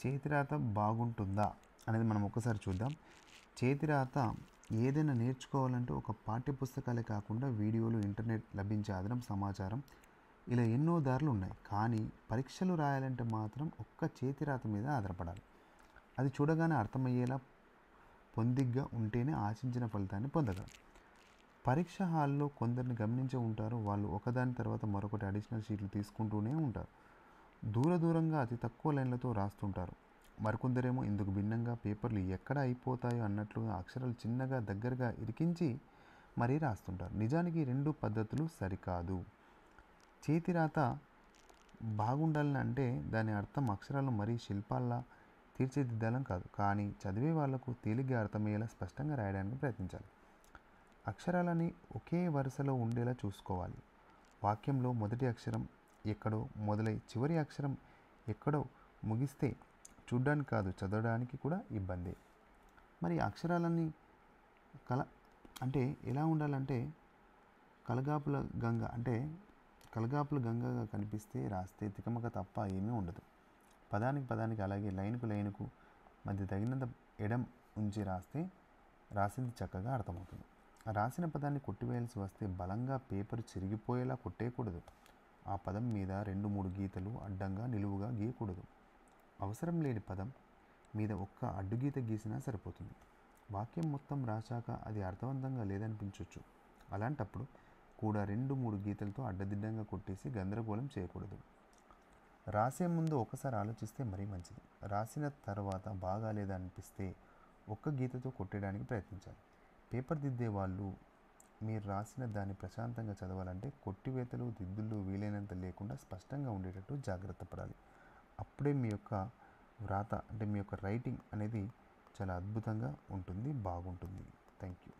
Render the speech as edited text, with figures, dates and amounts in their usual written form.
చేతిరాత బాగుంటుందా అనేది మనం ఒకసారి చూద్దాం. చేతిరాత ఏదైనా నేర్చుకోవాలంటే ఒక పాఠ్యపుస్తకాలే కాకుండా వీడియోలు, ఇంటర్నెట్ లభించే అదనపు సమాచారం ఇలా ఎన్నో దారులు ఉన్నాయి. కానీ పరీక్షలు రాయాలంటే మాత్రం ఒక్క చేతిరాత మీద ఆధారపడాలి. అది చూడగానే అర్థమయ్యేలా పొందిగ్గా ఉంటేనే ఆశించిన ఫలితాన్ని పొందగలం. పరీక్ష హాల్లో కొందరిని గమనించే ఉంటారు. వాళ్ళు ఒకదాని తర్వాత మరొకటి అడిషనల్ షీట్లు తీసుకుంటూనే ఉంటారు. దూరంగా అతి తక్కువ లైన్లతో రాస్తుంటారు. మరికొందరేమో ఇందుకు భిన్నంగా పేపర్లు ఎక్కడ అయిపోతాయో అన్నట్లుగా అక్షరాలు చిన్నగా దగ్గరగా ఇరికించి మరీ రాస్తుంటారు. నిజానికి రెండు పద్ధతులు సరికాదు. చేతిరాత బాగుండాలని అంటే దాని అర్థం అక్షరాలను మరీ శిల్పాల్లా తీర్చిదిద్దాలని కాదు. కానీ చదివే వాళ్లకు తేలిగ్గా అర్థమయ్యేలా స్పష్టంగా రాయడానికి ప్రయత్నించాలి. అక్షరాలని ఒకే వరుసలో ఉండేలా చూసుకోవాలి. వాక్యంలో మొదటి అక్షరం ఎక్కడో మొదలై చివరి అక్షరం ఎక్కడో ముగిస్తే చూడడానికి కాదు చదవడానికి కూడా ఇబ్బంది. మరి అక్షరాలన్నీ అంటే ఎలా ఉండాలంటే కలగాపుల గంగగా కనిపిస్తే రాస్తే తికమక తప్ప ఏమీ ఉండదు. పదానికి అలాగే లైనుకు మధ్య తగినంత ఎడం ఉంచి రాస్తే రాసింది చక్కగా అర్థమవుతుంది. రాసిన పదాన్ని కొట్టివేయాల్సి వస్తే బలంగా పేపర్ చిరిగిపోయేలా కొట్టేయకూడదు. ఆ పదం మీద 2-3 గీతలు అడ్డంగా నిలువుగా గీయకూడదు. అవసరం లేని పదం మీద ఒక్క అడ్డుగీత గీసినా సరిపోతుంది. వాక్యం మొత్తం రాశాక అది అర్థవంతంగా లేదనిపించవచ్చు. అలాంటప్పుడు కూడా 2-3 గీతలతో అడ్డదిడ్డంగా కొట్టేసి గందరగోళం చేయకూడదు. రాసే ముందు ఒకసారి ఆలోచిస్తే మరీ మంచిది. రాసిన తర్వాత బాగాలేదా అనిపిస్తే ఒక్క గీతతో కొట్టేయడానికి ప్రయత్నించాలి. పేపర్ దిద్దే వాళ్ళు మీరు రాసిన దాన్ని ప్రశాంతంగా చదవాలంటే కొట్టివేతలు, దిద్దులు వీలైనంత లేకుండా స్పష్టంగా ఉండేటట్టు జాగ్రత్త పడాలి. అప్పుడే మీ యొక్క వ్రాత మీ యొక్క రైటింగ్ అనేది చాలా అద్భుతంగా ఉంటుంది, బాగుంటుంది. Thank you.